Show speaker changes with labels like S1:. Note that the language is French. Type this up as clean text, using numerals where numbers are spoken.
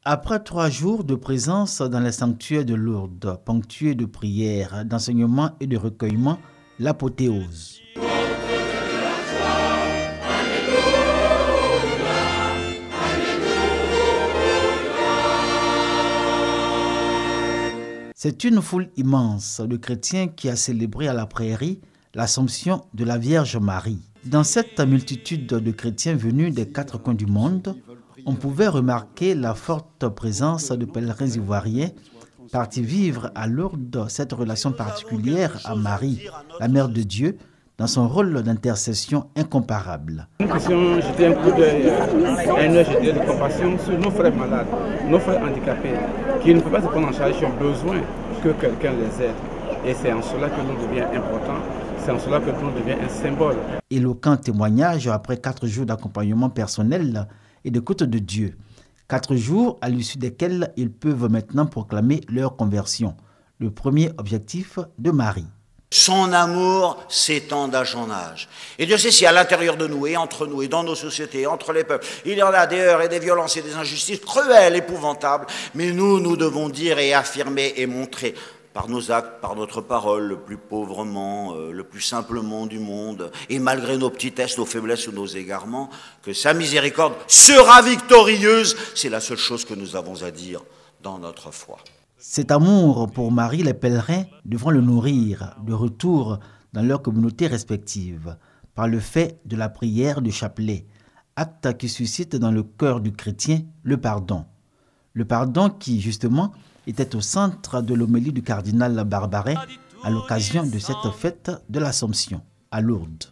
S1: Après 3 jours de présence dans le sanctuaire de Lourdes, ponctué de prières, d'enseignements et de recueillements, l'apothéose. C'est une foule immense de chrétiens qui a célébré à la prairie l'Assomption de la Vierge Marie. Dans cette multitude de chrétiens venus des 4 coins du monde, on pouvait remarquer la forte présence de pèlerins ivoiriens partis vivre à Lourdes cette relation particulière à Marie, la Mère de Dieu, dans son rôle d'intercession incomparable.
S2: Nous puissions jeter un coup d'œil, un œil de compassion sur nos frères malades, nos frères handicapés, qui ne peuvent pas se prendre en charge, qui ont besoin que quelqu'un les aide. Et c'est en cela que nous devient important, c'est en cela que nous devient un symbole.
S1: Éloquent témoignage après 4 jours d'accompagnement personnel et d'écoute de Dieu. 4 jours à l'issue desquels ils peuvent maintenant proclamer leur conversion. Le premier objectif de Marie.
S3: Son amour s'étend d'âge en âge. Et Dieu sait si à l'intérieur de nous et entre nous et dans nos sociétés, entre les peuples, il y en a des heurts et des violences et des injustices cruelles, épouvantables. Mais nous devons dire et affirmer et montrer par nos actes, par notre parole, le plus pauvrement, le plus simplement du monde, et malgré nos petitesses, nos faiblesses ou nos égarements, que sa miséricorde sera victorieuse. C'est la seule chose que nous avons à dire dans notre foi.
S1: Cet amour pour Marie, les pèlerins devront le nourrir de retour dans leur communauté respective par le fait de la prière du chapelet, acte qui suscite dans le cœur du chrétien le pardon. Le pardon qui, justement, était au centre de l'homélie du cardinal Barbarin à l'occasion de cette fête de l'Assomption à Lourdes.